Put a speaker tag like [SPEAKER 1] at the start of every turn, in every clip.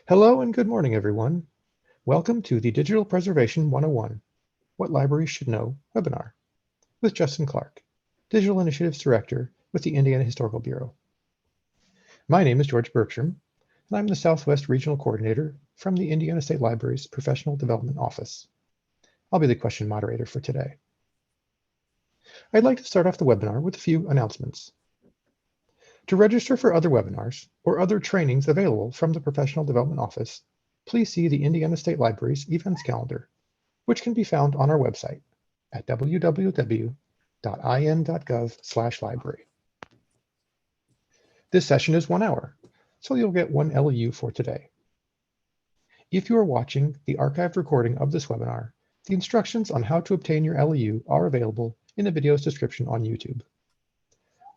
[SPEAKER 1] Hello and good morning, everyone. Welcome to the Digital Preservation 101, What Libraries Should Know webinar with Justin Clark, Digital Initiatives Director with the Indiana Historical Bureau. My name is George Bergstrom, and I'm the Southwest Regional Coordinator from the Indiana State Library's Professional Development Office. I'll be the question moderator for today. I'd like to start off the webinar with a few announcements. To register for other webinars or other trainings available from the Professional Development Office, please see the Indiana State Library's events calendar, which can be found on our website at www.in.gov/library. This session is 1 hour, so you'll get 1 LEU for today. If you are watching the archived recording of this webinar, the instructions on how to obtain your LEU are available in the video's description on YouTube.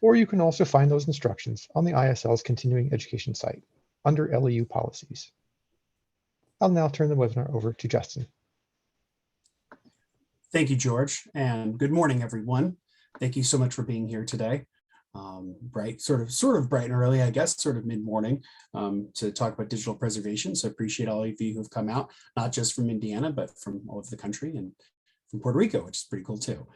[SPEAKER 1] Or you can also find those instructions on the ISL's continuing education site under LEU policies. I'll now turn the webinar over to Justin.
[SPEAKER 2] Thank you, George, and good morning, everyone. Thank you so much for being here today. Bright, sort of bright and early, I guess, sort of mid-morning to talk about digital preservation. So I appreciate all of you who have come out, not just from Indiana, but from all over the country and from Puerto Rico, which is pretty cool too.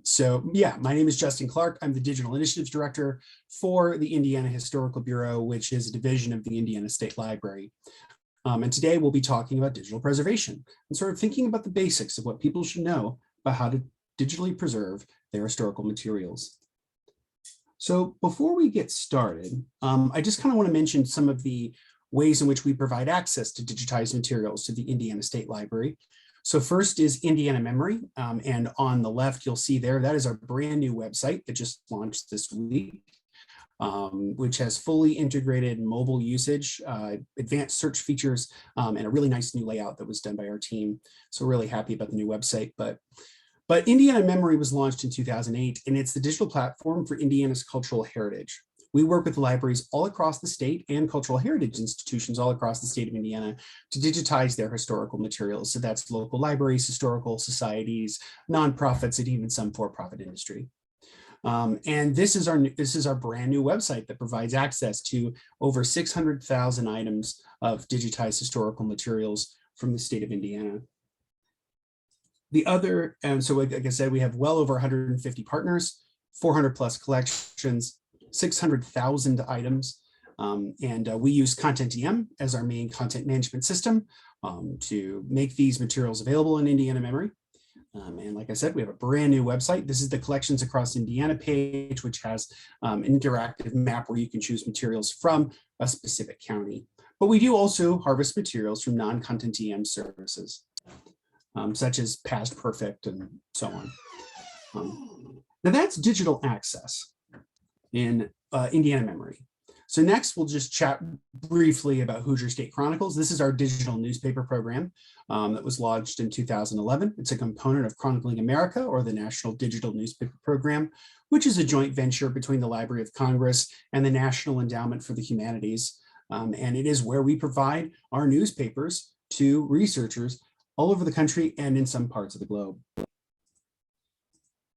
[SPEAKER 2] So yeah, my name is Justin Clark. I'm the Digital Initiatives Director for the Indiana Historical Bureau, which is a division of the Indiana State Library. And today we'll be talking about digital preservation and sort of thinking about the basics of what people should know about how to digitally preserve their historical materials. So before we get started, I just kind of want to mention some of the ways in which we provide access to digitized materials to the Indiana State Library. So first is Indiana Memory, and on the left you'll see there, that is our brand new website that just launched this week, which has fully integrated mobile usage, advanced search features, and a really nice new layout that was done by our team. So really happy about the new website. But Indiana Memory was launched in 2008, and it's the digital platform for Indiana's cultural heritage. We work with libraries all across the state and cultural heritage institutions all across the state of Indiana to digitize their historical materials. So that's local libraries, historical societies, nonprofits, and even some for-profit industry. And this is our brand new website that provides access to over 600,000 items of digitized historical materials from the state of Indiana. So like I said, we have well over 150 partners, 400 plus collections, 600,000 items, and we use Content-EM as our main content management system to make these materials available in Indiana Memory. And like I said, we have a brand new website. This is the Collections Across Indiana page, which has an interactive map where you can choose materials from a specific county. But we do also harvest materials from non-Content-EM services, such as Past Perfect and so on. Now that's digital access in Indiana Memory. So next, we'll just chat briefly about Hoosier State Chronicles. This is our digital newspaper program that was launched in 2011. It's a component of Chronicling America, or the National Digital Newspaper Program, which is a joint venture between the Library of Congress and the National Endowment for the Humanities. And it is where we provide our newspapers to researchers all over the country and in some parts of the globe.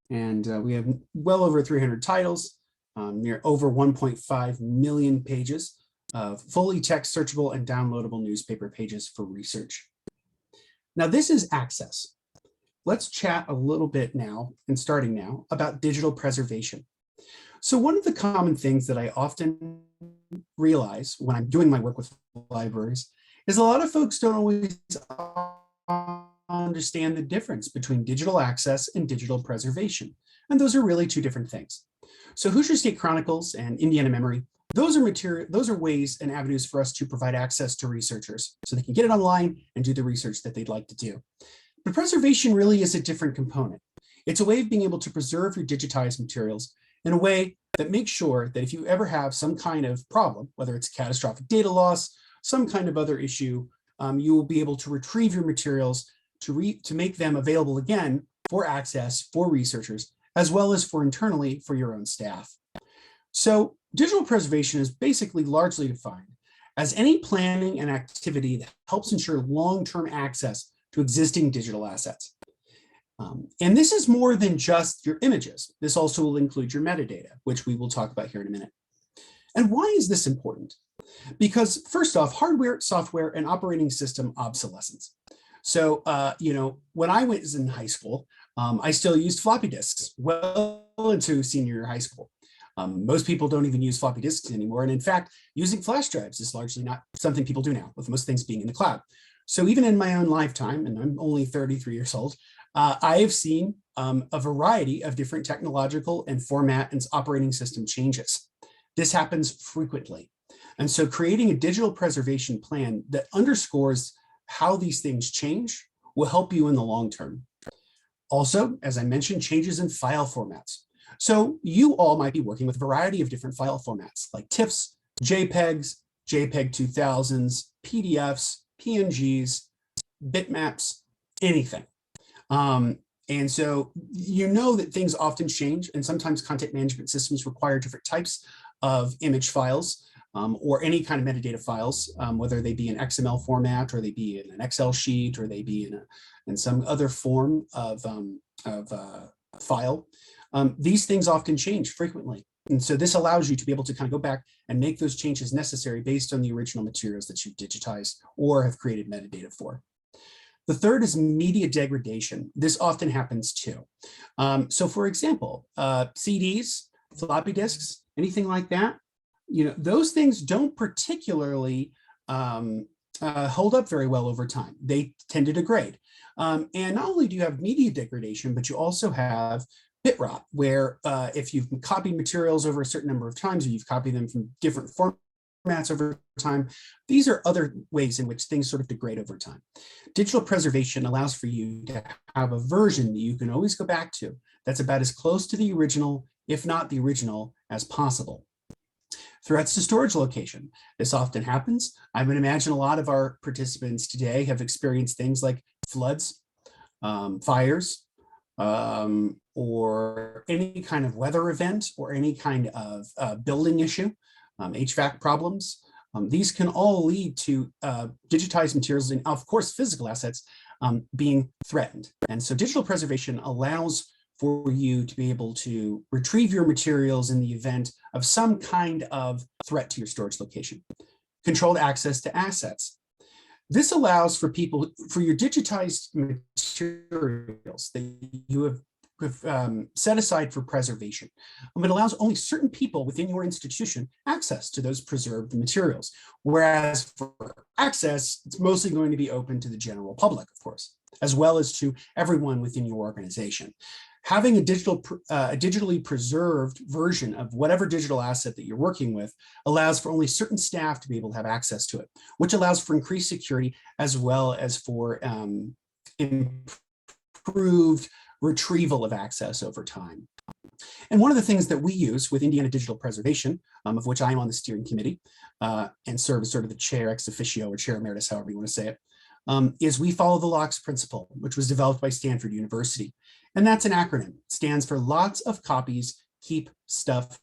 [SPEAKER 2] And we have well over 300 titles, near over 1.5 million pages of fully text searchable and downloadable newspaper pages for research. Now this is access. Let's chat a little bit now, and starting now, about digital preservation. So one of the common things that I often realize when I'm doing my work with libraries is a lot of folks don't always understand the difference between digital access and digital preservation. And those are really two different things. So Hoosier State Chronicles and Indiana Memory, those are ways and avenues for us to provide access to researchers so they can get it online and do the research that they'd like to do. But preservation really is a different component. It's a way of being able to preserve your digitized materials in a way that makes sure that if you ever have some kind of problem, whether it's catastrophic data loss, some kind of other issue, you will be able to retrieve your materials to make them available again for access for researchers, as well as for internally for your own staff. So digital preservation is basically largely defined as any planning and activity that helps ensure long-term access to existing digital assets. And this is more than just your images. This also will include your metadata, which we will talk about here in a minute. And why is this important? Because first off, hardware, software, and operating system obsolescence. So, when I was in high school, I still used floppy disks well into senior high school. Most people don't even use floppy disks anymore. And in fact, using flash drives is largely not something people do now, with most things being in the cloud. So even in my own lifetime, and I'm only 33 years old, I have seen a variety of different technological and format and operating system changes. This happens frequently. And so creating a digital preservation plan that underscores how these things change will help you in the long term. Also, as I mentioned, changes in file formats. So you all might be working with a variety of different file formats like TIFFs, JPEGs, JPEG 2000s, PDFs, PNGs, bitmaps, anything. And so you know that things often change, and sometimes content management systems require different types of image files or any kind of metadata files, whether they be in XML format, or they be in an Excel sheet, or they be in some other form of file. These things often change frequently. And so this allows you to be able to kind of go back and make those changes necessary based on the original materials that you've digitized or have created metadata for. The third is media degradation. This often happens too. So for example, CDs, floppy disks, anything like that, those things don't particularly hold up very well over time. They tend to degrade. And not only do you have media degradation, but you also have bit rot, where if you've copied materials over a certain number of times, or you've copied them from different formats over time, these are other ways in which things sort of degrade over time. Digital preservation allows for you to have a version that you can always go back to that's about as close to the original, if not the original, as possible. Threats to storage location. This often happens. I would imagine a lot of our participants today have experienced things like floods, fires, or any kind of weather event, or any kind of building issue, HVAC problems. These can all lead to digitized materials and, of course, physical assets being threatened. And so digital preservation allows for you to be able to retrieve your materials in the event of some kind of threat to your storage location. Controlled access to assets. This allows for people, for your digitized materials that you have set aside for preservation. It allows only certain people within your institution access to those preserved materials. Whereas for access, it's mostly going to be open to the general public, of course, as well as to everyone within your organization. Having a digitally preserved version of whatever digital asset that you're working with allows for only certain staff to be able to have access to it, which allows for increased security as well as for improved retrieval of access over time. And one of the things that we use with Indiana Digital Preservation, of which I am on the steering committee and serve as sort of the chair ex officio or chair emeritus, however you want to say it, is we follow the LOCKSS principle, which was developed by Stanford University. And that's an acronym. It stands for lots of copies, keep stuff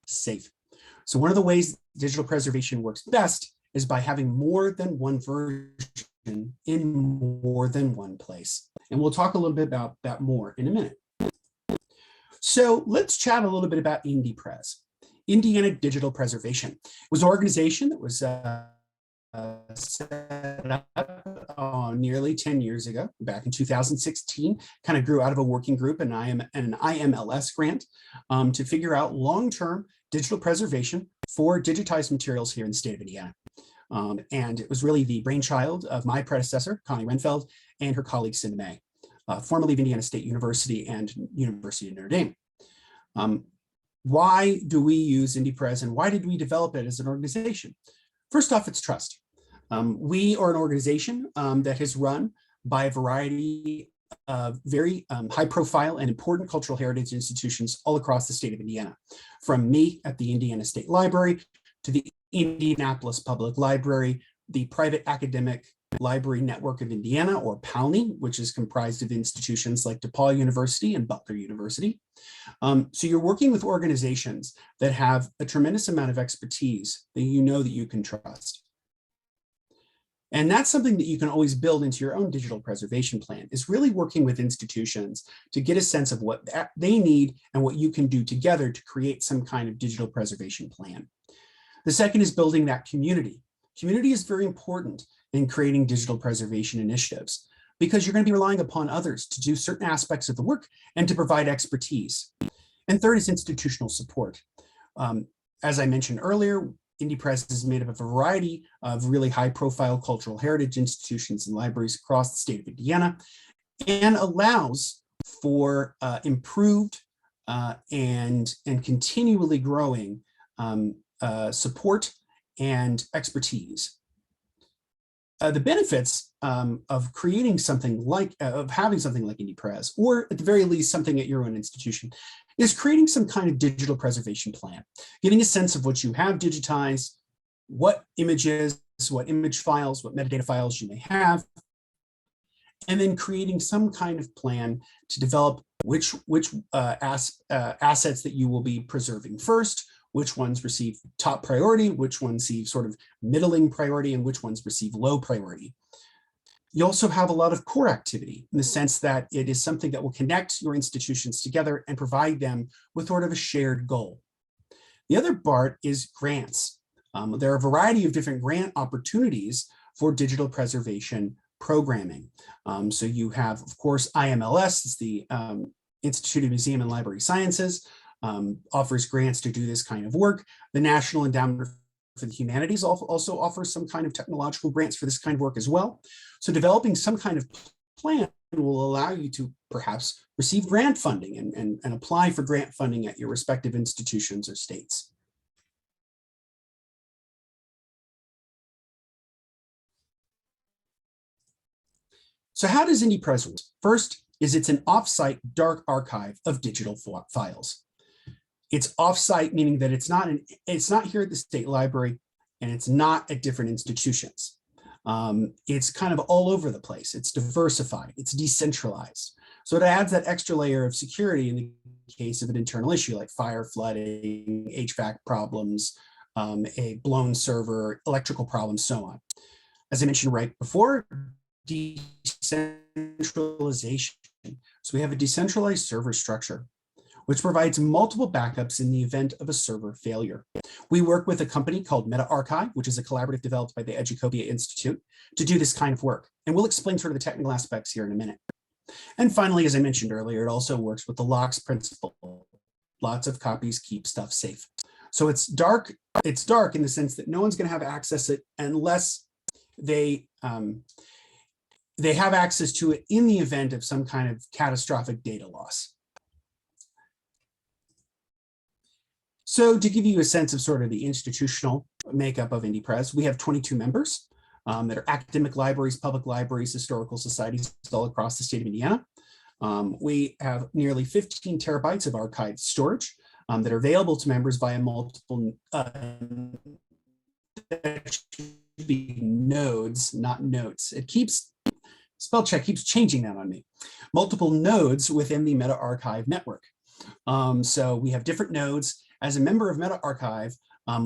[SPEAKER 2] safe. So one of the ways digital preservation works best is by having more than one version in more than one place. And we'll talk a little bit about that more in a minute. So let's chat a little bit about InDiPres, Indiana Digital Preservation. It was an organization that was set up nearly 10 years ago, back in 2016, kind of grew out of a working group and an IMLS grant to figure out long-term digital preservation for digitized materials here in the state of Indiana. And it was really the brainchild of my predecessor, Connie Renfeld, and her colleague, Cinda May, formerly of Indiana State University and University of Notre Dame. Why do we use InDiPres, and why did we develop it as an organization? First off, it's trust. We are an organization that is run by a variety of very high profile and important cultural heritage institutions all across the state of Indiana, from me at the Indiana State Library to the Indianapolis Public Library, the Private Academic Library Network of Indiana, or PALNI, which is comprised of institutions like DePaul University and Butler University. So you're working with organizations that have a tremendous amount of expertise that you know that you can trust. And that's something that you can always build into your own digital preservation plan, is really working with institutions to get a sense of what they need and what you can do together to create some kind of digital preservation plan. The second is building that community. Community is very important in creating digital preservation initiatives because you're going to be relying upon others to do certain aspects of the work and to provide expertise. And third is institutional support. As I mentioned earlier, InDiPres is made up of a variety of really high-profile cultural heritage institutions and libraries across the state of Indiana, and allows for improved and continually growing support and expertise. The benefits of creating something like, of having something like InDiPres, or at the very least something at your own institution, is creating some kind of digital preservation plan, getting a sense of what you have digitized, what images, what image files, what metadata files you may have, and then creating some kind of plan to develop which assets that you will be preserving first, which ones receive top priority, which ones receive sort of middling priority, and which ones receive low priority. You also have a lot of core activity in the sense that it is something that will connect your institutions together and provide them with sort of a shared goal. The other part is grants. There are a variety of different grant opportunities for digital preservation programming. So you have, of course, IMLS, is the Institute of Museum and Library Sciences, offers grants to do this kind of work. The National Endowment for the Humanities also offers some kind of technological grants for this kind of work as well. So developing some kind of plan will allow you to perhaps receive grant funding and apply for grant funding at your respective institutions or states. So how does InDiPres work? First is it's an offsite dark archive of digital files. It's offsite, meaning that it's not here at the state library, and it's not at different institutions. It's kind of all over the place. It's diversified, it's decentralized. So it adds that extra layer of security in the case of an internal issue like fire, flooding, HVAC problems, a blown server, electrical problems, so on. As I mentioned right before, decentralization. So we have a decentralized server structure, which provides multiple backups in the event of a server failure. We work with a company called MetaArchive, which is a collaborative developed by the Educopia Institute, to do this kind of work. And we'll explain sort of the technical aspects here in a minute. And finally, as I mentioned earlier, it also works with the locks principle. Lots of copies keep stuff safe. So it's dark in the sense that no one's going to have access to it unless they have access to it in the event of some kind of catastrophic data loss. So to give you a sense of sort of the institutional makeup of InDiPres, we have 22 members that are academic libraries, public libraries, historical societies all across the state of Indiana. We have nearly 15 terabytes of archived storage that are available to members via multiple nodes, not notes. Spell check keeps changing that on me. Multiple nodes within the MetaArchive network. So we have different nodes. As a member of MetaArchive,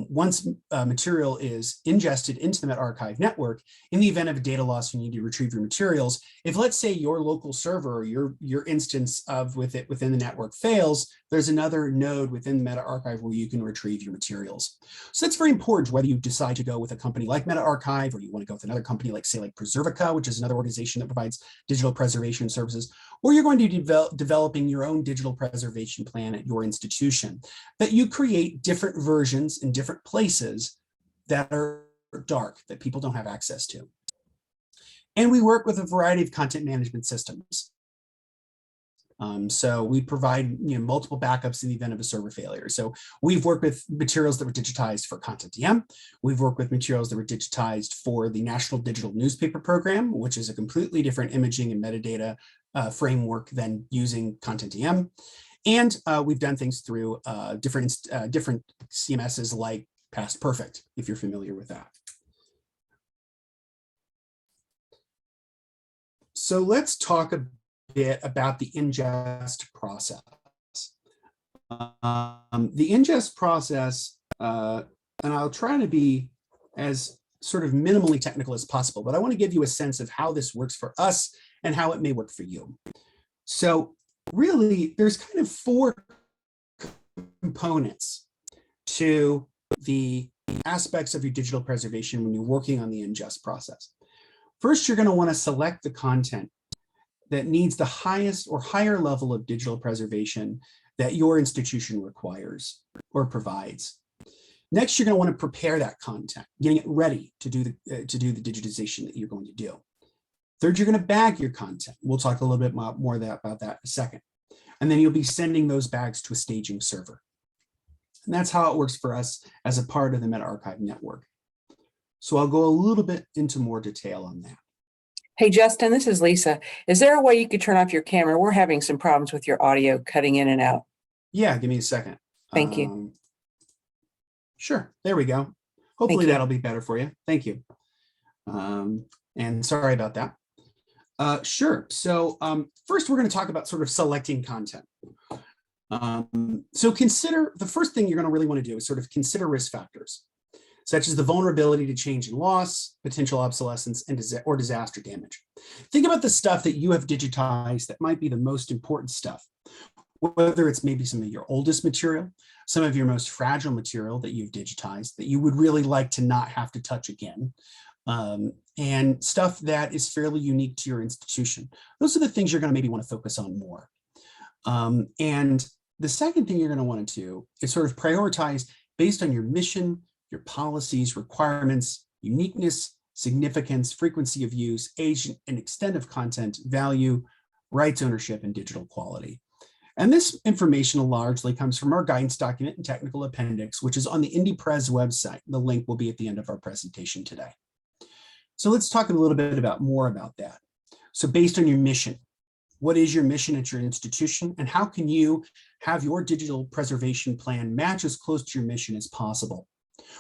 [SPEAKER 2] once material is ingested into the MetaArchive network, in the event of a data loss, you need to retrieve your materials. If, let's say, your local server or your instance of within the network fails, there's another node within the MetaArchive where you can retrieve your materials. So that's very important whether you decide to go with a company like MetaArchive, or you want to go with another company like, say, like Preservica, which is another organization that provides digital preservation services, or you're going to be developing your own digital preservation plan at your institution, that you create different versions in different places that are dark, that people don't have access to. And we work with a variety of content management systems. So we provide multiple backups in the event of a server failure. So we've worked with materials that were digitized for Content DM. We've worked with materials that were digitized for the National Digital Newspaper Program, which is a completely different imaging and metadata framework than using Content DM. And we've done things through different CMSs like Past Perfect, if you're familiar with that. So let's talk a bit about the ingest process. The ingest process, and I'll try to be as sort of minimally technical as possible, but I want to give you a sense of how this works for us and how it may work for you. So really, there's kind of four components to the aspects of your digital preservation when you're working on the ingest process. First, you're going to want to select the content that needs the highest or higher level of digital preservation that your institution requires or provides. Next, you're going to want to prepare that content, getting it ready to do the digitization that you're going to do. Third, you're going to bag your content. We'll talk a little bit more about that in a second. And then you'll be sending those bags to a staging server. And that's how it works for us as a part of the MetaArchive network. So I'll go a little bit into more detail on that.
[SPEAKER 3] Hey, Justin, this is Lisa. Is there a way you could turn off your camera? We're having some problems with your audio cutting in and out.
[SPEAKER 2] Yeah, give me a second.
[SPEAKER 3] Thank you.
[SPEAKER 2] Sure, there we go. Hopefully that'll be better for you. Thank you. And sorry about that. Sure, so first we're going to talk about sort of selecting content. So consider, the first thing you're going to really want to do is sort of consider risk factors, such as the vulnerability to change and loss, potential obsolescence, or disaster damage. Think about the stuff that you have digitized that might be the most important stuff, whether it's maybe some of your oldest material, some of your most fragile material that you've digitized that you would really like to not have to touch again, and stuff that is fairly unique to your institution. Those are the things you're going to maybe want to focus on more. And the second thing you're going to want to do is sort of prioritize based on your mission, your policies, requirements, uniqueness, significance, frequency of use, age and extent of content, value, rights ownership, and digital quality. And this information largely comes from our guidance document and technical appendix, which is on the InDiPres website. The link will be at the end of our presentation today. So let's talk a little bit more about that. So based on your mission, what is your mission at your institution, and how can you have your digital preservation plan match as close to your mission as possible?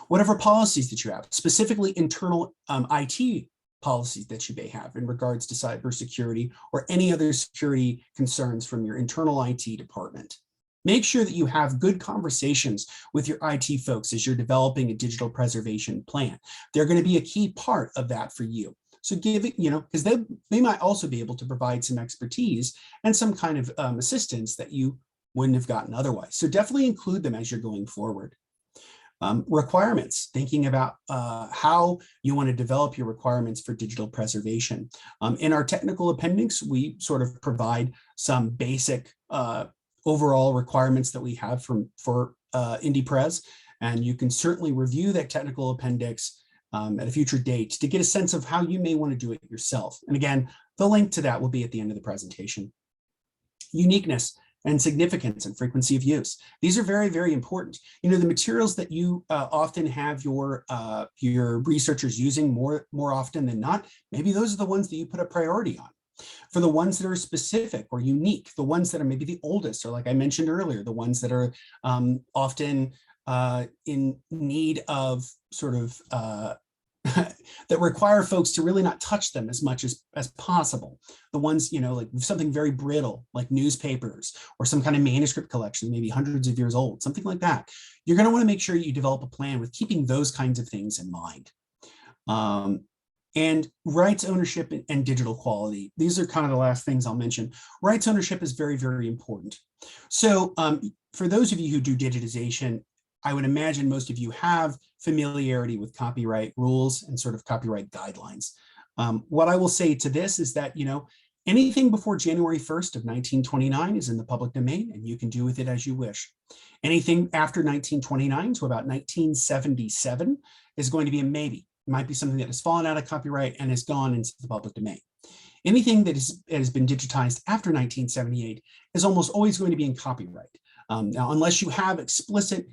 [SPEAKER 2] Whatever policies that you have, specifically internal IT policies that you may have in regards to cybersecurity or any other security concerns from your internal IT department. Make sure that you have good conversations with your IT folks as you're developing a digital preservation plan. They're going to be a key part of that for you. So give it, because they might also be able to provide some expertise and some kind of assistance that you wouldn't have gotten otherwise. So definitely include them as you're going forward. Requirements, thinking about how you want to develop your requirements for digital preservation. In our technical appendix, we sort of provide some basic overall requirements that we have for InDiPres, and you can certainly review that technical appendix at a future date to get a sense of how you may want to do it yourself. And again, the link to that will be at the end of the presentation. Uniqueness and significance and frequency of use. These are very, very important. The materials that you often have your researchers using more often than not, maybe those are the ones that you put a priority on. For the ones that are specific or unique, the ones that are maybe the oldest, or like I mentioned earlier, the ones that are often in need of sort of that require folks to really not touch them as much as possible. The ones, like something very brittle, like newspapers or some kind of manuscript collection, maybe hundreds of years old, something like that. You're going to want to make sure you develop a plan with keeping those kinds of things in mind. And rights ownership and digital quality. These are kind of the last things I'll mention. Rights ownership is very, very important. So for those of you who do digitization, I would imagine most of you have familiarity with copyright rules and sort of copyright guidelines. What I will say to this is that, anything before January 1st of 1929 is in the public domain, and you can do with it as you wish. Anything after 1929 to about 1977 is going to be a maybe. It might be something that has fallen out of copyright and has gone into the public domain. Anything that has been digitized after 1978 is almost always going to be in copyright. Now, unless you have explicit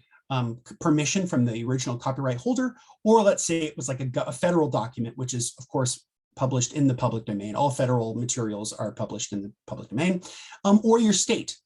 [SPEAKER 2] permission from the original copyright holder, or let's say it was like a federal document, which is, of course, published in the public domain. All federal materials are published in the public domain, or your state.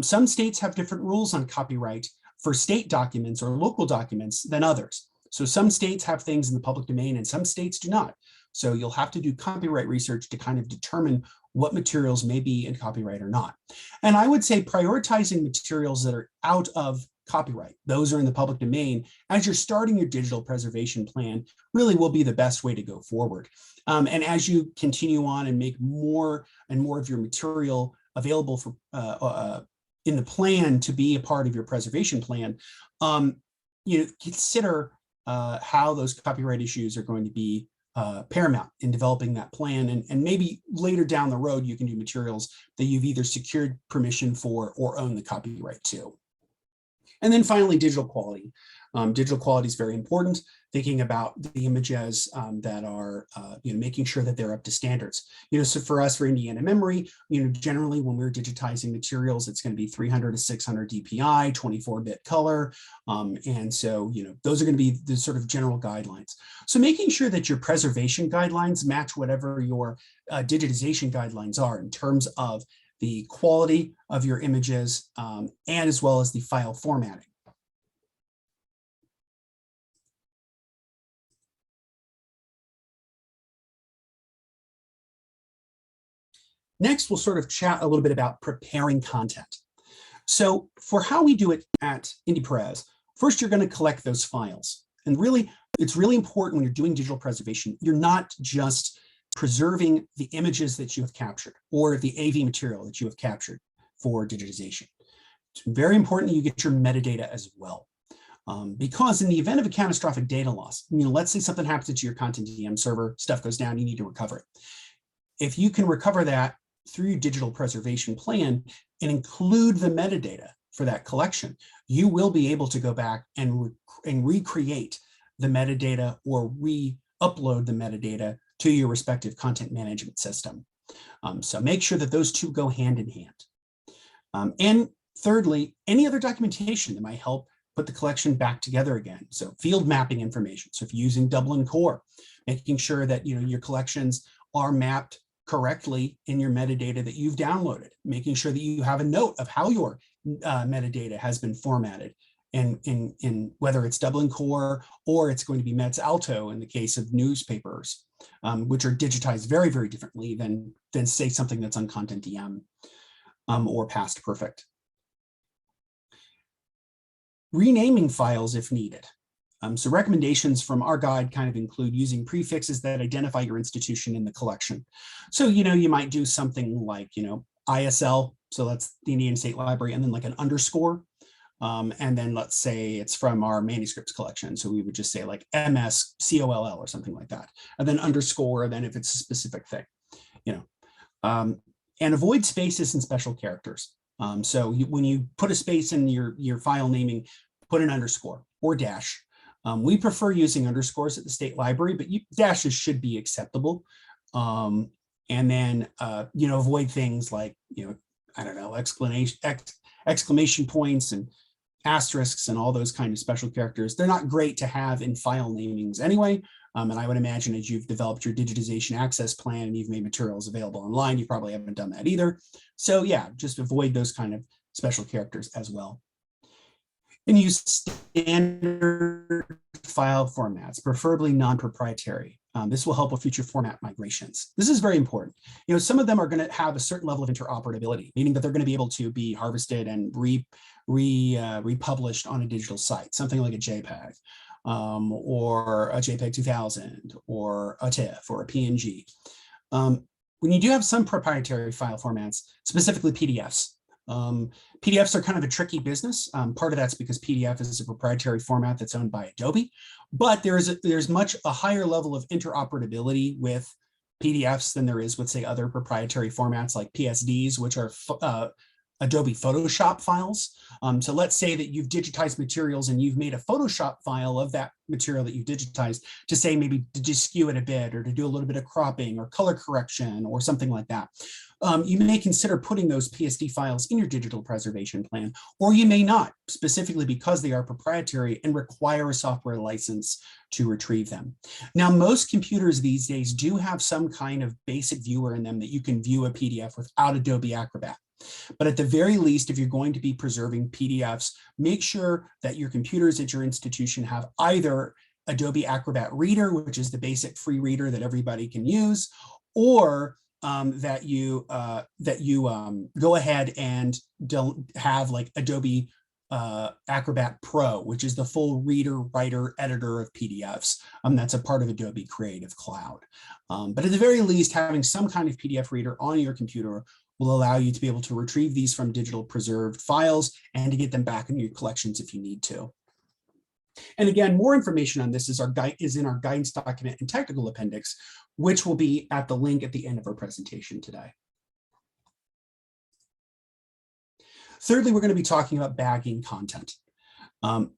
[SPEAKER 2] Some states have different rules on copyright for state documents or local documents than others. So some states have things in the public domain and some states do not. So you'll have to do copyright research to kind of determine what materials may be in copyright or not. And I would say prioritizing materials that are out of copyright, those are in the public domain, as you're starting your digital preservation plan, really will be the best way to go forward. And as you continue on and make more and more of your material available for in the plan to be a part of your preservation plan, consider how those copyright issues are going to be paramount in developing that plan. And maybe later down the road, you can do materials that you've either secured permission for or own the copyright to. And then finally, digital quality. Digital quality is very important, thinking about the images that are, making sure that they're up to standards. So for us, for Indiana memory, generally when we're digitizing materials, it's going to be 300 to 600 DPI, 24-bit color. And so, those are going to be the sort of general guidelines. So making sure that your preservation guidelines match whatever your digitization guidelines are in terms of the quality of your images and as well as the file formatting. Next, we'll sort of chat a little bit about preparing content. So for how we do it at InDiPres, first you're going to collect those files. And really, it's really important when you're doing digital preservation, you're not just preserving the images that you have captured or the AV material that you have captured for digitization. It's very important that you get your metadata as well. Because in the event of a catastrophic data loss, let's say something happens to your content DM server, stuff goes down, you need to recover it. If you can recover that through your digital preservation plan and include the metadata for that collection, you will be able to go back and recreate the metadata or re-upload the metadata to your respective content management system. So make sure that those two go hand in hand. And thirdly, any other documentation that might help put the collection back together again. So field mapping information. So if you're using Dublin Core, making sure that your collections are mapped correctly in your metadata that you've downloaded, making sure that you have a note of how your metadata has been formatted in whether it's Dublin Core or it's going to be Mets Alto in the case of newspapers, which are digitized very, very differently than say something that's on Content DM or Past Perfect. Renaming files if needed. So recommendations from our guide kind of include using prefixes that identify your institution in the collection. So, you might do something like, ISL, so that's the Indiana State Library, and then like an underscore. And then let's say it's from our manuscripts collection. So we would just say like MS-COLL or something like that. And then underscore, then if it's a specific thing, and avoid spaces and special characters. So when you put a space in your file naming, put an underscore or dash. We prefer using underscores at the state library, but dashes should be acceptable. And then, avoid things like, I don't know, exclamation points and asterisks and all those kind of special characters. They're not great to have in file namings anyway. And I would imagine as you've developed your digitization access plan and you've made materials available online, you probably haven't done that either. So yeah, just avoid those kind of special characters as well. And use standard file formats, preferably non-proprietary. This will help with future format migrations. This is very important. Some of them are going to have a certain level of interoperability, meaning that they're going to be able to be harvested and republished on a digital site, something like a JPEG or a JPEG 2000 or a TIFF or a PNG. When you do have some proprietary file formats, specifically PDFs, PDFs are kind of a tricky business. Part of that's because PDF is a proprietary format that's owned by Adobe, but there's much a higher level of interoperability with PDFs than there is with, say, other proprietary formats like PSDs, which are Adobe Photoshop files. So let's say that you've digitized materials and you've made a Photoshop file of that material that you've digitized to say maybe to just skew it a bit or to do a little bit of cropping or color correction or something like that. You may consider putting those PSD files in your digital preservation plan, or you may not, specifically because they are proprietary and require a software license to retrieve them. Now, most computers these days do have some kind of basic viewer in them that you can view a PDF without Adobe Acrobat. But at the very least, if you're going to be preserving PDFs, make sure that your computers at your institution have either Adobe Acrobat Reader, which is the basic free reader that everybody can use, or that you go ahead and don't have like Adobe Acrobat Pro, which is the full reader, writer, editor of PDFs. That's a part of Adobe Creative Cloud. But at the very least, having some kind of PDF reader on your computer will allow you to be able to retrieve these from digital preserved files and to get them back in your collections if you need to. And again, more information on this is in our guidance document and technical appendix, which will be at the link at the end of our presentation today. Thirdly, we're going to be talking about bagging content.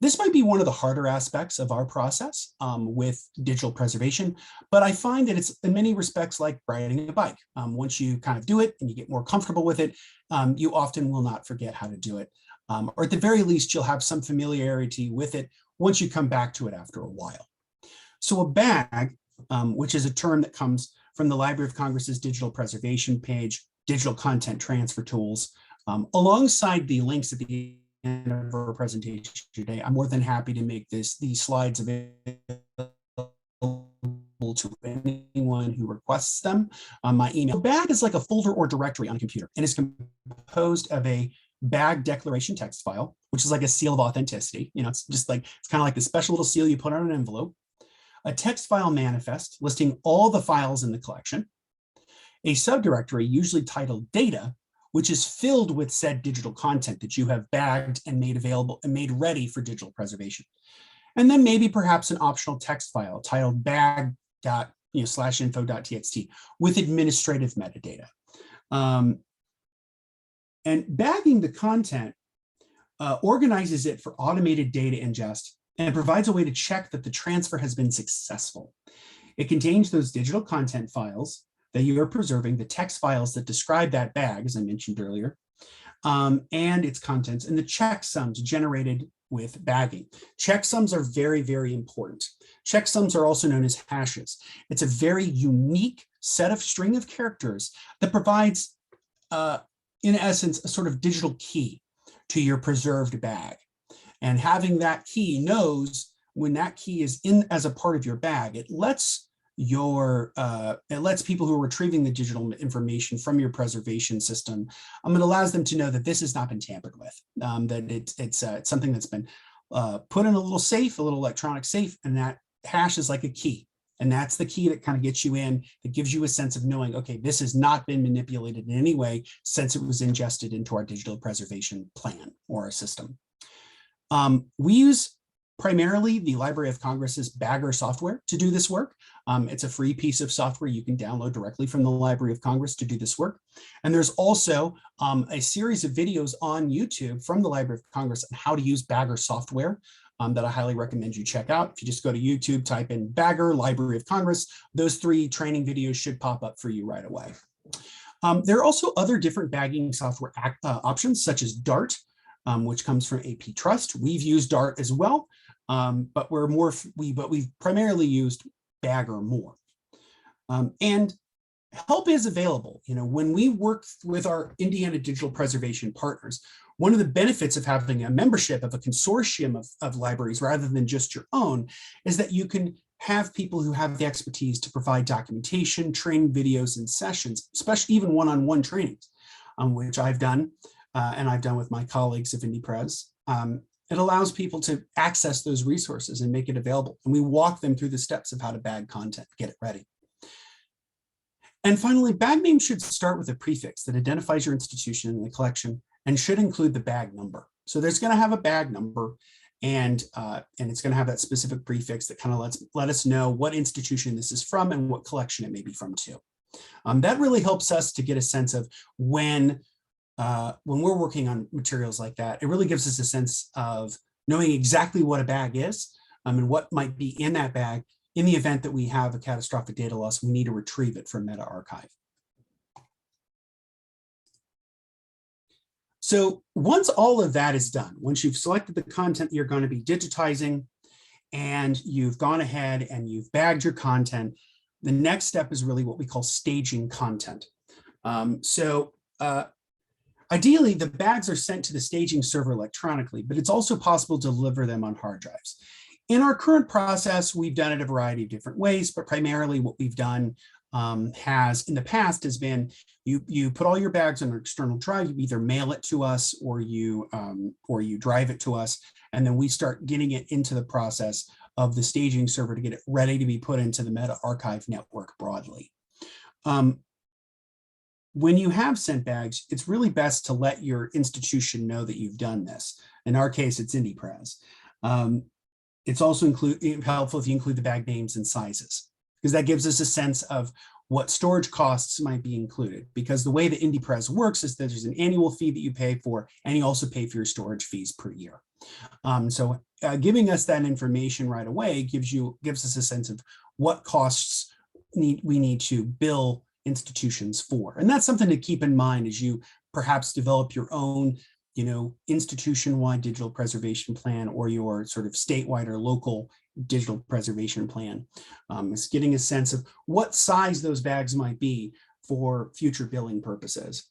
[SPEAKER 2] This might be one of the harder aspects of our process with digital preservation, but I find that it's in many respects like riding a bike. Once you kind of do it and you get more comfortable with it, you often will not forget how to do it. Or at the very least, you'll have some familiarity with it once you come back to it after a while. So a bag, which is a term that comes from the Library of Congress's digital preservation page, digital content transfer tools, alongside the links at the end of our presentation today, I'm more than happy to make these slides available to anyone who requests them on my email. A bag is like a folder or directory on a computer and is composed of a bag declaration text file, which is like a seal of authenticity. You know, it's kind of like the special little seal you put on an envelope, a text file manifest listing all the files in the collection, a subdirectory usually titled data, which is filled with said digital content that you have bagged and made available and made ready for digital preservation. And then maybe perhaps an optional text file titled bag./info.txt with administrative metadata. And bagging the content organizes it for automated data ingest and provides a way to check that the transfer has been successful. It contains those digital content files that you are preserving, the text files that describe that bag, as I mentioned earlier, and its contents, and the checksums generated with bagging. Checksums are very, very important. Checksums are also known as hashes. It's a very unique set of string of characters that provides, in essence, a sort of digital key to your preserved bag. And having that key knows when that key is in as a part of your bag, it lets people who are retrieving the digital information from your preservation system, it allows them to know that this has not been tampered with, that it's something that's been put in a little safe, a little electronic safe, and that hash is like a key. And that's the key that kind of gets you in, that gives you a sense of knowing, okay, this has not been manipulated in any way since it was ingested into our digital preservation plan or our system. We use primarily the Library of Congress's Bagger software to do this work. It's a free piece of software you can download directly from the Library of Congress to do this work. And there's also a series of videos on YouTube from the Library of Congress on how to use Bagger software that I highly recommend you check out. If you just go to YouTube, type in Bagger, Library of Congress, those 3 training videos should pop up for you right away. There are also other different bagging software options, such as Dart, which comes from AP Trust. We've used Dart as well, but we've primarily used Bagger more. And help is available. You know, when we work with our Indiana digital preservation partners, one of the benefits of having a membership of a consortium of libraries rather than just your own is that you can have people who have the expertise to provide documentation, training videos, and sessions, especially even one-on-one trainings, which I've done and I've done with my colleagues of InDiPres. It allows people to access those resources and make it available. And we walk them through the steps of how to bag content, get it ready. And finally, bag name should start with a prefix that identifies your institution in the collection and should include the bag number. So there's going to have a bag number, and it's going to have that specific prefix that kind of let us know what institution this is from and what collection it may be from too. That really helps us to get a sense of when we're working on materials like that. It really gives us a sense of knowing exactly what a bag is and what might be in that bag in the event that we have a catastrophic data loss. We need to retrieve it from MetaArchive. So once all of that is done, once you've selected the content you're going to be digitizing and you've gone ahead and you've bagged your content, the next step is really what we call staging content. Ideally, the bags are sent to the staging server electronically, but it's also possible to deliver them on hard drives. In our current process, we've done it a variety of different ways, but primarily what we've done has been you put all your bags on an external drive, you either mail it to us or you drive it to us, and then we start getting it into the process of the staging server to get it ready to be put into the MetaArchive network broadly. When you have sent bags, it's really best to let your institution know that you've done this. In our case, it's InDiPres. It's also helpful if you include the bag names and sizes, because that gives us a sense of what storage costs might be included. Because the way that InDiPres works is that there's an annual fee that you pay for, and you also pay for your storage fees per year. So giving us that information right away gives us a sense of what costs we need to bill institutions for. And that's something to keep in mind as you perhaps develop your own, institution-wide digital preservation plan, or your sort of statewide or local digital preservation plan. Is getting a sense of what size those bags might be for future billing purposes.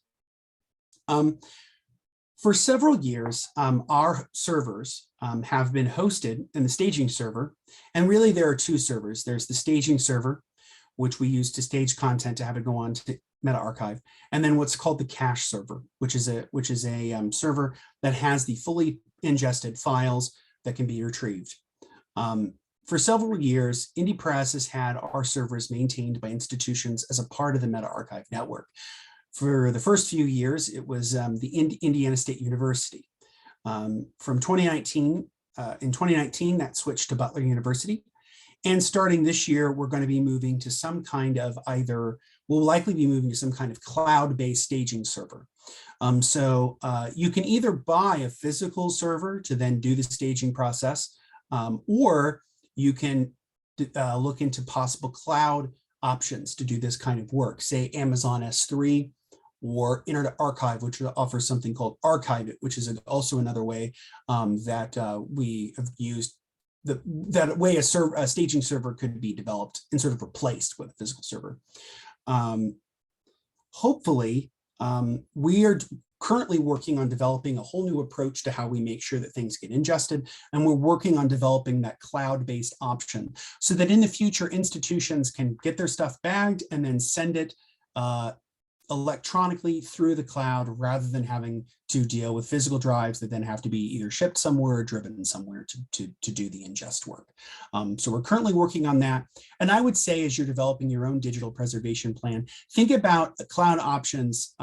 [SPEAKER 2] For several years, our servers have been hosted in the staging server. And really there are two servers. There's the staging server, which we use to stage content to have it go on to MetaArchive, and then what's called the cache server, which is a server that has the fully ingested files that can be retrieved. For several years, InDiPres has had our servers maintained by institutions as a part of the MetaArchive network. For the first few years, it was the Indiana State University. From 2019, in 2019, that switched to Butler University. And starting this year, we're going to be moving to some kind of we'll likely be moving to some kind of cloud-based staging server. So you can either buy a physical server to then do the staging process, or you can look into possible cloud options to do this kind of work, say Amazon S3 or Internet Archive, which offers something called Archive It, which is also another way that we have used that way a staging server could be developed and sort of replaced with a physical server. Hopefully, we are currently working on developing a whole new approach to how we make sure that things get ingested. And we're working on developing that cloud-based option so that in the future, institutions can get their stuff bagged and then send it electronically through the cloud, rather than having to deal with physical drives that then have to be either shipped somewhere or driven somewhere to do the ingest work. So we're currently working on that. And I would say, as you're developing your own digital preservation plan, think about the cloud options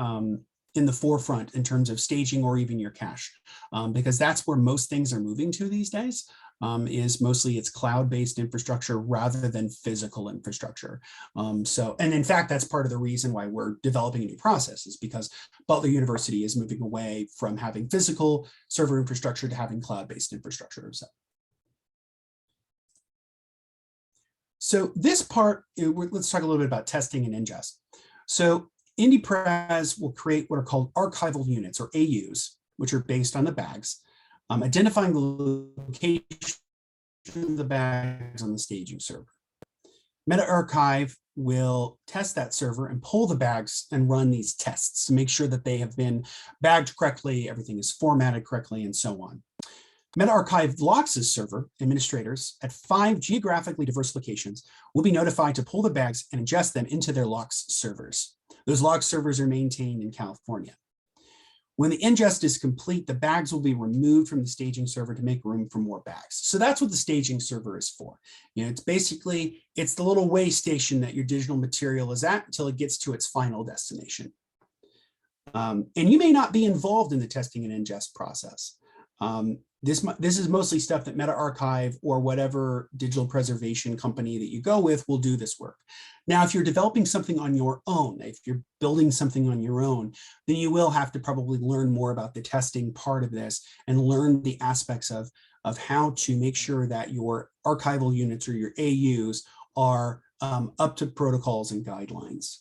[SPEAKER 2] in the forefront in terms of staging or even your cache, because that's where most things are moving to these days. Is mostly it's cloud-based infrastructure rather than physical infrastructure. And in fact, that's part of the reason why we're developing a new process, is because Butler University is moving away from having physical server infrastructure to having cloud-based infrastructure. So this part, let's talk a little bit about testing and ingest. So InDiPres will create what are called archival units, or AUs, which are based on the bags. Identifying the location of the bags on the staging server. MetaArchive will test that server and pull the bags and run these tests to make sure that they have been bagged correctly, everything is formatted correctly, and so on. MetaArchive locks' server administrators at 5 geographically diverse locations will be notified to pull the bags and ingest them into their locks servers. Those locks servers are maintained in California. When the ingest is complete, the bags will be removed from the staging server to make room for more bags. So that's what the staging server is for. It's basically, it's the little way station that your digital material is at until it gets to its final destination. And you may not be involved in the testing and ingest process. This is mostly stuff that MetaArchive or whatever digital preservation company that you go with will do this work. Now, if you're developing something on your own, if you're building something on your own, then you will have to probably learn more about the testing part of this and learn the aspects of how to make sure that your archival units or your AUs are up to protocols and guidelines.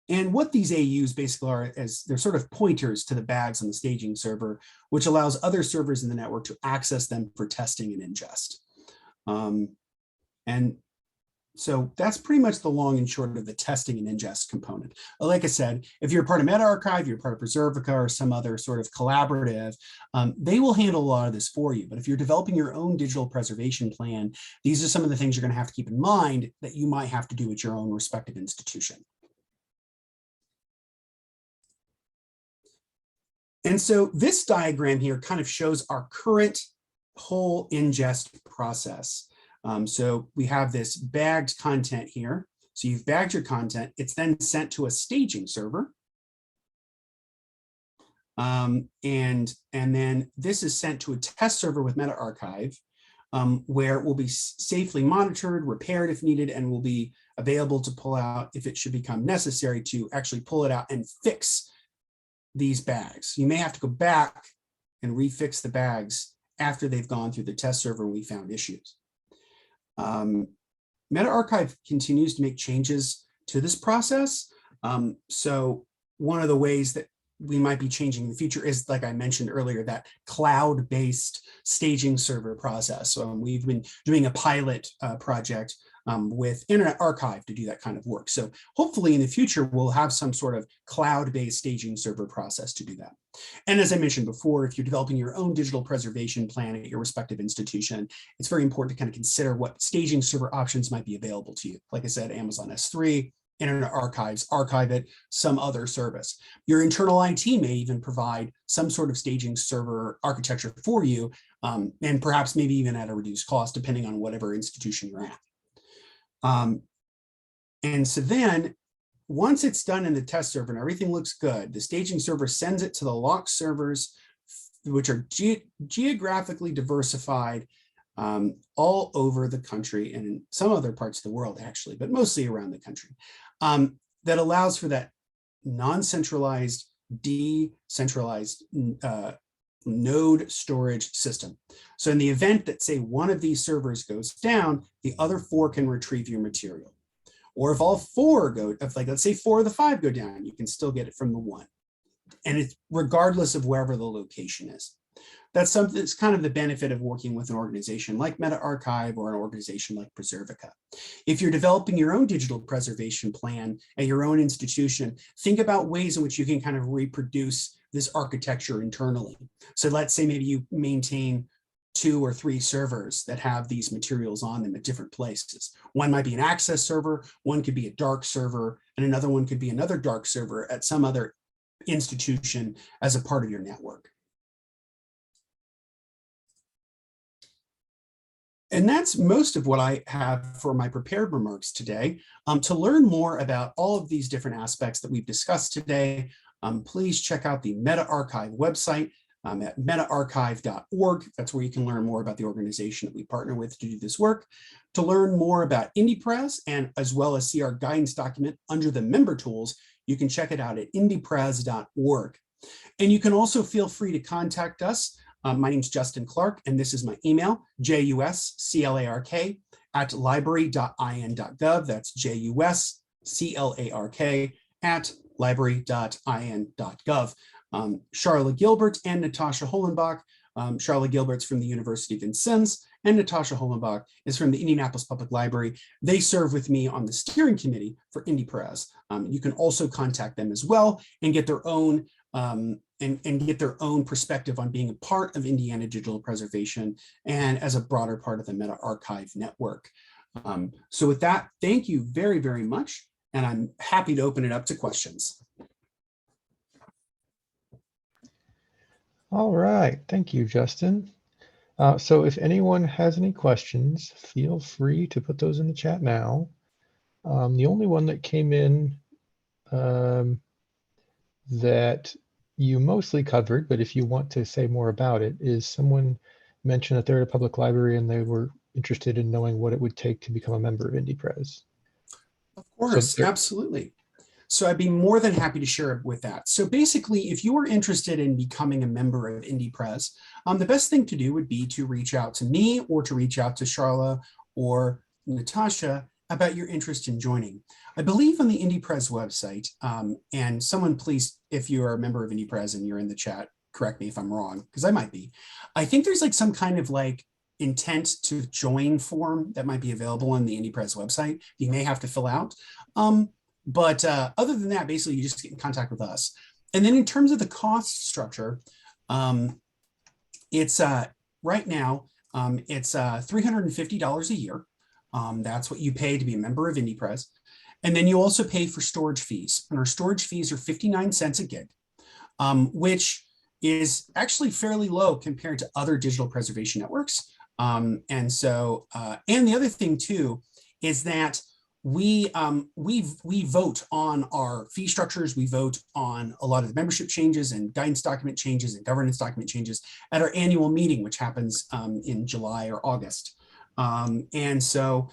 [SPEAKER 2] And what these AUs basically are, is they're sort of pointers to the bags on the staging server, which allows other servers in the network to access them for testing and ingest. And so that's pretty much the long and short of the testing and ingest component. Like I said, if you're part of MetaArchive, you're part of Preservica or some other sort of collaborative, they will handle a lot of this for you. But if you're developing your own digital preservation plan, these are some of the things you're going to have to keep in mind that you might have to do at your own respective institution. And so this diagram here kind of shows our current whole ingest process. So we have this bagged content here. So you've bagged your content. It's then sent to a staging server. and then this is sent to a test server with MetaArchive, where it will be safely monitored, repaired if needed, and will be available to pull out if it should become necessary to actually pull it out and fix these bags. You may have to go back and refix the bags after they've gone through the test server and we found issues. MetaArchive continues to make changes to this process. So one of the ways that we might be changing in the future is, like I mentioned earlier, that cloud-based staging server process. So we've been doing a pilot project with Internet Archive to do that kind of work. So hopefully in the future, we'll have some sort of cloud-based staging server process to do that. And as I mentioned before, if you're developing your own digital preservation plan at your respective institution, it's very important to kind of consider what staging server options might be available to you. Like I said, Amazon S3, Internet Archives, archive it, some other service. Your internal IT may even provide some sort of staging server architecture for you, and perhaps maybe even at a reduced cost, depending on whatever institution you're at. And so then, once it's done in the test server and everything looks good, the staging server sends it to the locked servers, which are geographically diversified all over the country and in some other parts of the world, actually, but mostly around the country. That allows for that non-centralized, decentralized node storage system. So in the event that, say, one of these servers goes down, the other 4 can retrieve your material. Or if all 4 go, if, like, let's say 4 of the 5 go down, you can still get it from the 1. And it's regardless of wherever the location is. That's something that's kind of the benefit of working with an organization like MetaArchive or an organization like Preservica. If you're developing your own digital preservation plan at your own institution, think about ways in which you can kind of reproduce this architecture internally. So let's say maybe you maintain 2 or 3 servers that have these materials on them at different places. One might be an access server, one could be a dark server, and another one could be another dark server at some other institution as a part of your network. And that's most of what I have for my prepared remarks today. To learn more about all of these different aspects that we've discussed today, please check out the MetaArchive website at metaarchive.org. That's where you can learn more about the organization that we partner with to do this work. To learn more about InDiPres and as well as see our guidance document under the member tools, you can check it out at InDiPres.org. And you can also feel free to contact us. My name is Justin Clark, and this is my email, jusclark @library.in.gov. That's jusclark @library.in.gov. Charlotte Gilbert and Natasha Hollenbach. Charlotte Gilbert's from the University of Vincennes, and Natasha Hollenbach is from the Indianapolis Public Library. They serve with me on the steering committee for InDiPres. You can also contact them as well and get their own get their own perspective on being a part of Indiana digital preservation and as a broader part of the MetaArchive network. So with that, thank you very, very much. And I'm happy to open it up to questions.
[SPEAKER 1] All right, thank you, Justin. So if anyone has any questions, feel free to put those in the chat now. The only one that came in that you mostly covered, but if you want to say more about it, is someone mentioned that they're at a public library and they were interested in knowing what it would take to become a member of InDiPres.
[SPEAKER 2] Of course,
[SPEAKER 1] So
[SPEAKER 2] absolutely. So I'd be more than happy to share with that. So basically, if you are interested in becoming a member of InDiPres, the best thing to do would be to reach out to me or to reach out to Charla or Natasha about your interest in joining. I believe on the InDiPres website, and someone please, if you are a member of InDiPres and you're in the chat, correct me if I'm wrong, because I might be. I think there's like some kind of like intent to join form that might be available on the InDiPres website. You may have to fill out. But other than that, basically you just get in contact with us. And then in terms of the cost structure, it's right now, it's $350 a year. That's what you pay to be a member of InDiPres. And then you also pay for storage fees. And our storage fees are 59 cents a gig, which is actually fairly low compared to other digital preservation networks. And the other thing too, is that we vote on our fee structures. We vote on a lot of the membership changes and guidance document changes and governance document changes at our annual meeting, which happens in July or August. And so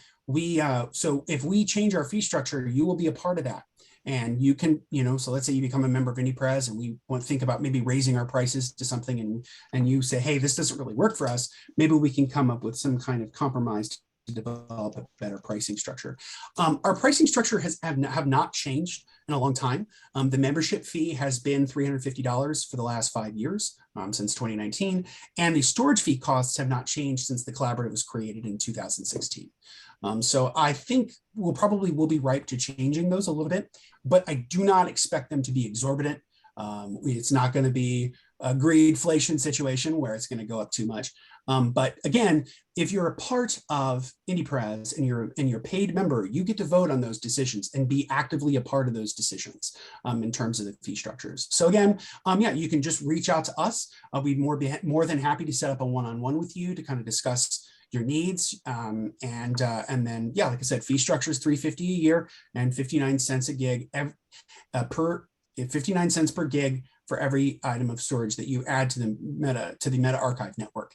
[SPEAKER 2] so if we change our fee structure, you will be a part of that. And you can, so let's say you become a member of InDiPres and we want to think about maybe raising our prices to something, and you say, hey, this doesn't really work for us. Maybe we can come up with some kind of compromise to develop a better pricing structure. Our pricing structure have not changed in a long time. The membership fee has been $350 for the last 5 years, since 2019. And the storage fee costs have not changed since the collaborative was created in 2016. So I think we'll be ripe to changing those a little bit, but I do not expect them to be exorbitant. It's not going to be a greedflation situation where it's going to go up too much. But again, if you're a part of InDiPres and you're a paid member, you get to vote on those decisions and be actively a part of those decisions in terms of the fee structures. So again, yeah, you can just reach out to us. I'll be more than happy to set up a one-on-one with you to kind of discuss your needs. And then, yeah, like I said, fee structure is $350 a year and 59 cents a gig per 59 cents per gig for every item of storage that you add to the Meta Archive network.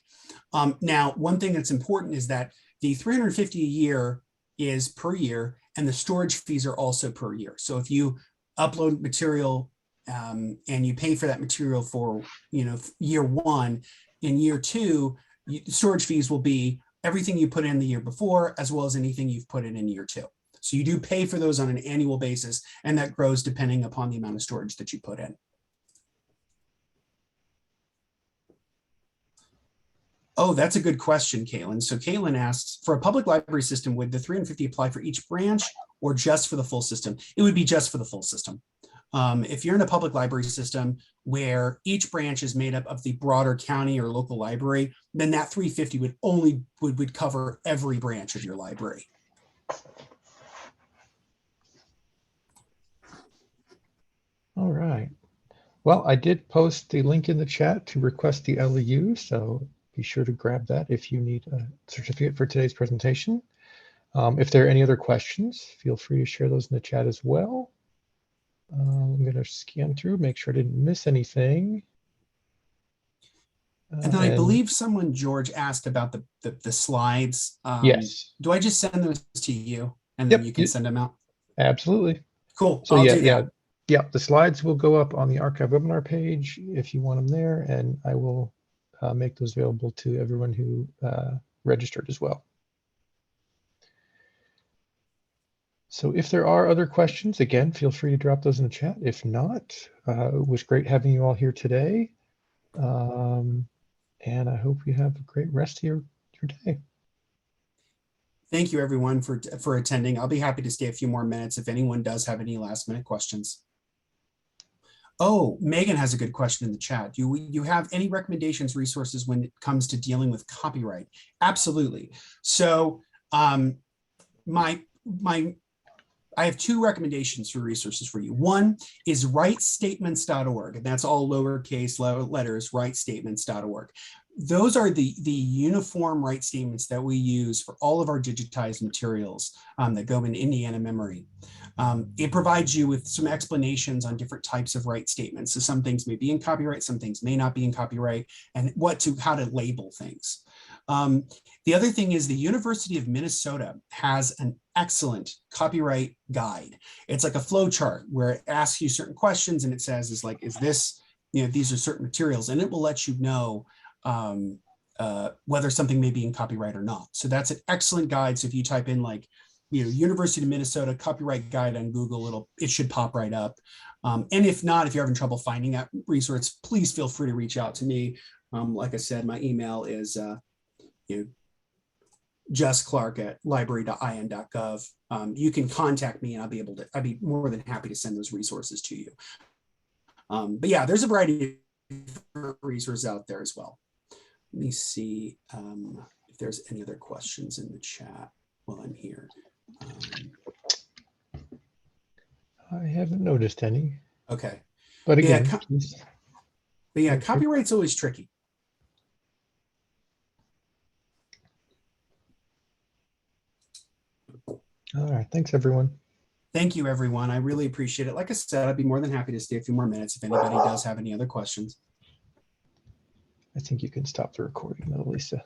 [SPEAKER 2] Now, one thing that's important is that the $350 a year is per year, and the storage fees are also per year. So if you upload material and you pay for that material for year one, in year two, storage fees will be everything you put in the year before, as well as anything you've put in year two. So you do pay for those on an annual basis, and that grows depending upon the amount of storage that you put in. Oh, that's a good question, Caitlin. So Caitlin asks, for a public library system, would the $350 apply for each branch or just for the full system? It would be just for the full system. If you're in a public library system where each branch is made up of the broader county or local library, then that $350 would cover every branch of your library.
[SPEAKER 1] All right. Well, I did post the link in the chat to request the LEU, so be sure to grab that if you need a certificate for today's presentation. If there are any other questions, feel free to share those in the chat as well. I'm going to scan through, make sure I didn't miss anything.
[SPEAKER 2] And then I believe someone, George, asked about the slides.
[SPEAKER 1] Yes.
[SPEAKER 2] Do I just send those to you and then you can send them out?
[SPEAKER 1] Absolutely.
[SPEAKER 2] Cool.
[SPEAKER 1] So
[SPEAKER 2] I'll do that.
[SPEAKER 1] Yeah, the slides will go up on the archive webinar page if you want them there, and I will make those available to everyone who registered as well. So if there are other questions, again, feel free to drop those in the chat. If not, it was great having you all here today. And I hope you have a great rest of your day.
[SPEAKER 2] Thank you, everyone, for attending. I'll be happy to stay a few more minutes if anyone does have any last-minute questions. Oh, Megan has a good question in the chat. Do you have any recommendations, resources when it comes to dealing with copyright? Absolutely. So I have two recommendations for resources for you. One is rightstatements.org, and that's all lowercase letters, rightstatements.org. Those are the uniform right statements that we use for all of our digitized materials that go in Indiana memory. It provides you with some explanations on different types of right statements. So some things may be in copyright, some things may not be in copyright, and how to label things. The other thing is the University of Minnesota has an excellent copyright guide. It's like a flow chart where it asks you certain questions and it says, is this, these are certain materials, and it will let you know whether something may be in copyright or not. So that's an excellent guide. So if you type in University of Minnesota copyright guide on Google, it should pop right up. And if not, if you're having trouble finding that resource, please feel free to reach out to me. Like I said, my email is justclark@library.in.gov. You can contact me and I'd be more than happy to send those resources to you. But yeah, there's a variety of resources out there as well. Let me see if there's any other questions in the chat while I'm here.
[SPEAKER 1] I haven't noticed any.
[SPEAKER 2] Okay.
[SPEAKER 1] But again,
[SPEAKER 2] copyright's always tricky.
[SPEAKER 1] All right. Thanks, everyone.
[SPEAKER 2] Thank you, everyone. I really appreciate it. Like I said, I'd be more than happy to stay a few more minutes if anybody does have any other questions.
[SPEAKER 1] I think you can stop the recording, though, Lisa.